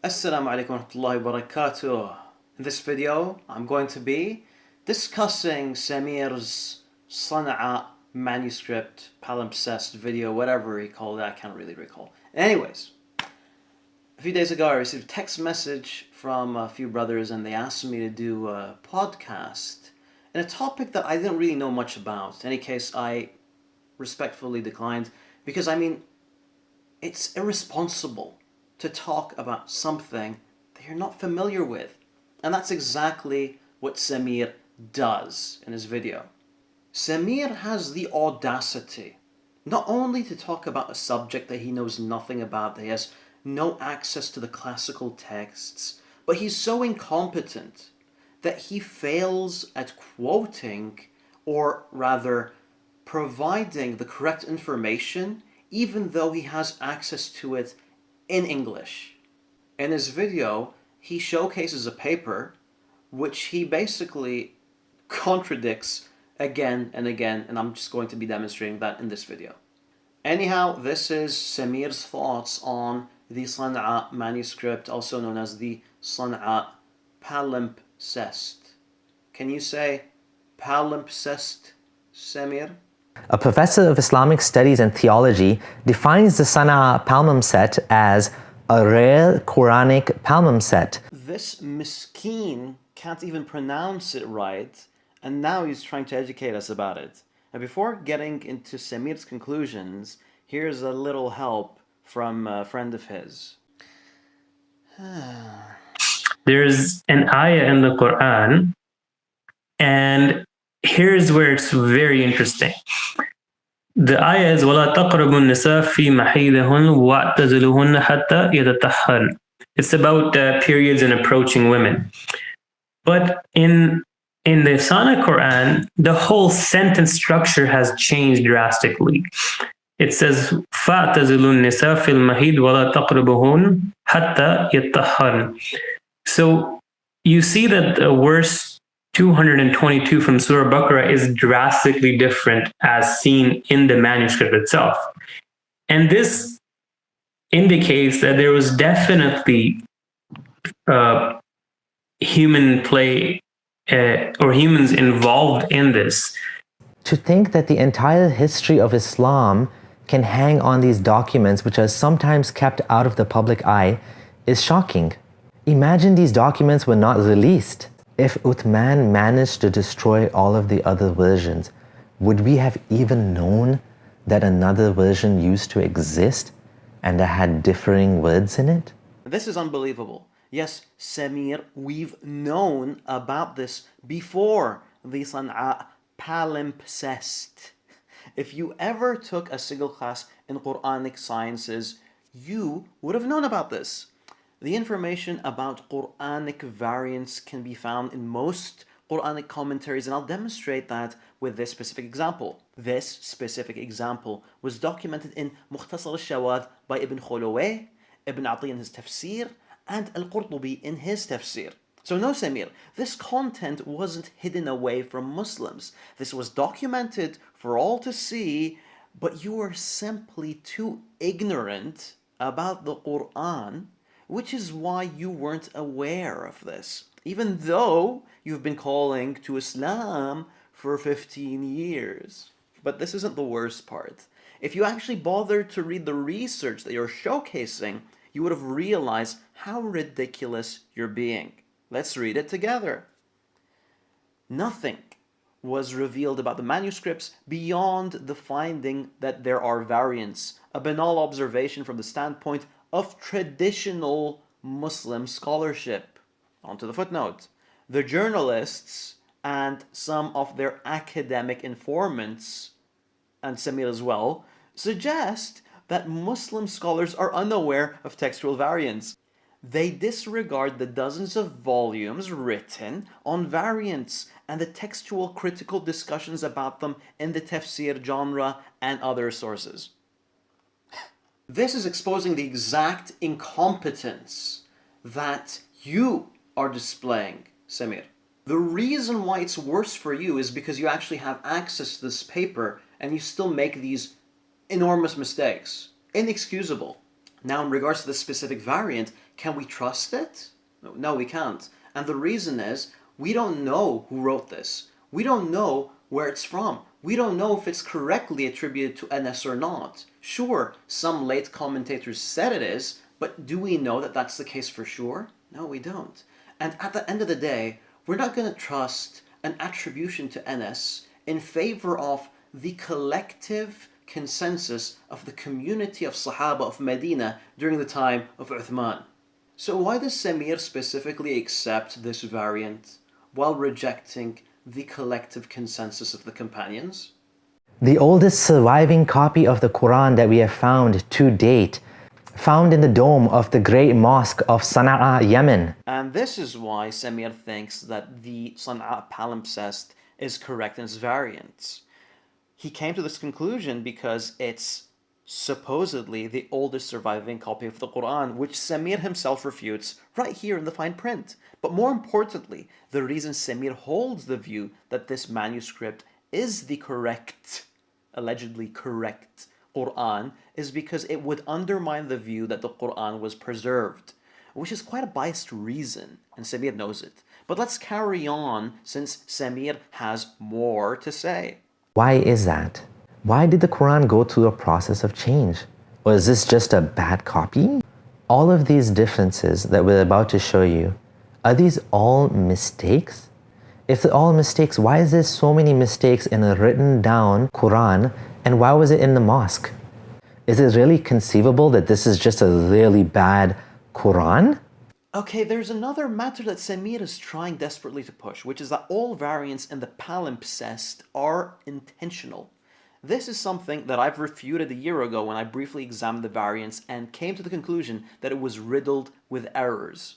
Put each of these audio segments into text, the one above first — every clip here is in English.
Assalamu alaikum wa rahmatullahi wa barakatuh. In this video, I'm going to be discussing Samir's Sana'a manuscript, palimpsest video, whatever he called it, I can't really recall. Anyways, a few days ago I received a text message from a few brothers and they asked me to do a podcast in a topic that I didn't really know much about. In any case, I respectfully declined because it's irresponsible to talk about something that you're not familiar with. And that's exactly what Samir does in his video. Samir has the audacity not only to talk about a subject that he knows nothing about, that he has no access to the classical texts, but he's so incompetent that he fails at quoting, or rather providing the correct information, even though he has access to it in English. In his video, he showcases a paper which he basically contradicts again and again, and I'm just going to be demonstrating that in this video. Anyhow, this is Samir's thoughts on the Sana'a manuscript, also known as the Sana'a palimpsest. Can you say palimpsest, Samir? A professor of Islamic studies and theology defines the Sana'a palimpsest as a rare Quranic palimpsest. This miskeen can't even pronounce it right, and now he's trying to educate us about it. And before getting into Samir's conclusions, here's a little help from a friend of his. There's an ayah in the Quran, and here's where it's very interesting. The ayah is وَلَا تَقْرَبُوا النِّسَاءَ فِي مَحِيضِهُنَّ وَاعْتَزِلُوهُنَّ حَتَّى يَتَطَهَّرْنَ. It's about periods and approaching women. But in the Sana Quran, the whole sentence structure has changed drastically. It says فَاعْتَزِلُوا النِّسَاءَ فِي الْمَحِيضِ وَلَا تَقْرَبُوهُنَّ حَتَّى يَتَطَهَّرْنَ. So you see that the verse 222 from Surah Baqarah is drastically different as seen in the manuscript itself. And this indicates that there was definitely human play or humans involved in this. To think that the entire history of Islam can hang on these documents, which are sometimes kept out of the public eye, is shocking. Imagine these documents were not released. If Uthman managed to destroy all of the other versions, would we have even known that another version used to exist and that had differing words in it? This is unbelievable. Yes, Samir, we've known about this before the Sana'a palimpsest. If you ever took a single class in Quranic sciences, you would have known about this. The information about Quranic variants can be found in most Quranic commentaries, and I'll demonstrate that with this specific example. This specific example was documented in Mukhtasar al-Shawadh by Ibn Khulawayh, Ibn Ati in his tafsir, and Al-Qurtubi in his tafsir. So no, Samir, this content wasn't hidden away from Muslims. This was documented for all to see, but you are simply too ignorant about the Quran, which is why you weren't aware of this, even though you've been calling to Islam for 15 years. But this isn't the worst part. If you actually bothered to read the research that you're showcasing, you would have realized how ridiculous you're being. Let's read it together. Nothing was revealed about the manuscripts beyond the finding that there are variants, a banal observation from the standpoint of traditional Muslim scholarship. On to the footnote. The journalists and some of their academic informants, and Samir as well, suggest that Muslim scholars are unaware of textual variants. They disregard the dozens of volumes written on variants and the textual critical discussions about them in the tafsir genre and other sources. This is exposing the exact incompetence that you are displaying, Samir. The reason why it's worse for you is because you actually have access to this paper and you still make these enormous mistakes. Inexcusable. Now, in regards to this specific variant, Can we trust it? No, we can't. And the reason is, we don't know who wrote this. We don't know where it's from. We don't know if it's correctly attributed to Anas or not. Sure, some late commentators said it is, but do we know that that's the case for sure? No, we don't. And at the end of the day, we're not going to trust an attribution to Anas in favor of the collective consensus of the community of Sahaba of Medina during the time of Uthman. So why does Samir specifically accept this variant while rejecting the collective consensus of the companions? The oldest surviving copy of the Quran that we have found to date, found in the dome of the great mosque of Sana'a, Yemen. And this is why Samir thinks that the Sana'a palimpsest is correct in its variants. He came to this conclusion because it's supposedly the oldest surviving copy of the Quran, which Samir himself refutes right here in the fine print. But more importantly, the reason Samir holds the view that this manuscript is the correct, allegedly correct Quran is because it would undermine the view that the Quran was preserved, which is quite a biased reason, and Samir knows it. But let's carry on since Samir has more to say. Why is that? Why did the Quran go through a process of change? Or is this just a bad copy? All of these differences that we're about to show you, are these all mistakes? If they're all mistakes, why is there so many mistakes in a written down Quran, and why was it in the mosque? Is it really conceivable that this is just a really bad Quran? Okay, there's another matter that Samir is trying desperately to push, which is that all variants in the palimpsest are intentional. This is something that I've refuted a year ago when I briefly examined the variants and came to the conclusion that it was riddled with errors.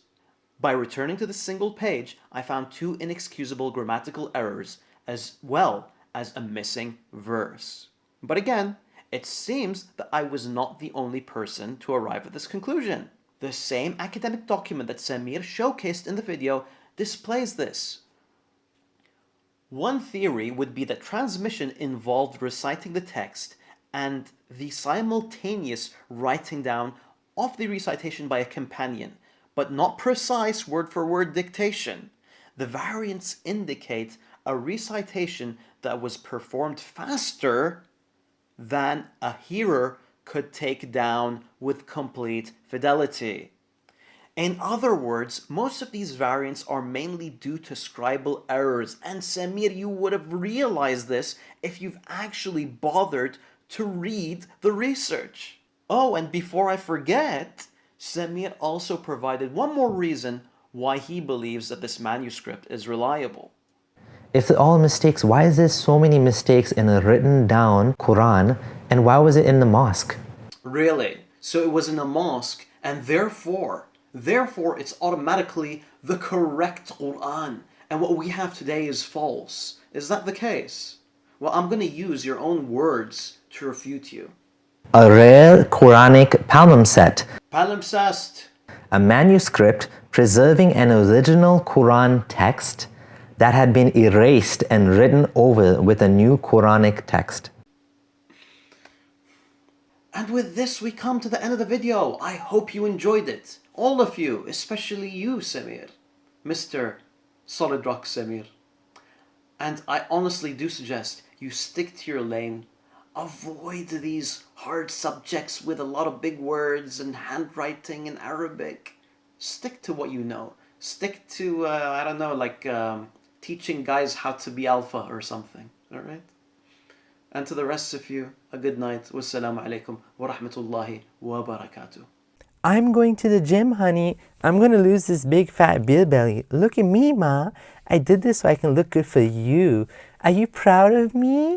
By returning to the single page, I found 2 inexcusable grammatical errors as well as a missing verse. But again, it seems that I was not the only person to arrive at this conclusion. The same academic document that Samir showcased in the video displays this. One theory would be that transmission involved reciting the text and the simultaneous writing down of the recitation by a companion, but not precise word-for-word dictation. The variants indicate a recitation that was performed faster than a hearer could take down with complete fidelity. In other words, most of these variants are mainly due to scribal errors, and Samir, you would have realized this if you've actually bothered to read the research. Oh, and before I forget, Samir also provided one more reason why he believes that this manuscript is reliable. If they're all mistakes, why is there so many mistakes in a written down Quran, and why was it in the mosque? Really? So it was in a mosque, and therefore it's automatically the correct Quran, and what we have today is false. Is that the case? Well, I'm going to use your own words to refute you. A rare Quranic palimpsest. Palimpsest. A manuscript preserving an original Quran text that had been erased and written over with a new Quranic text. And with this, we come to the end of the video. I hope you enjoyed it. All of you, especially you, Samir. Mr. Solid Rock Samir. And I honestly do suggest you stick to your lane. Avoid these hard subjects with a lot of big words and handwriting in Arabic. Stick to what you know. Stick to, I don't know, like teaching guys how to be alpha or something. Alright? And to the rest of you, a good night. Wassalamu alaikum wa rahmatullahi wa barakatuh. I'm going to the gym, honey. I'm going to lose this big fat beer belly. Look at me, Ma. I did this so I can look good for you. Are you proud of me?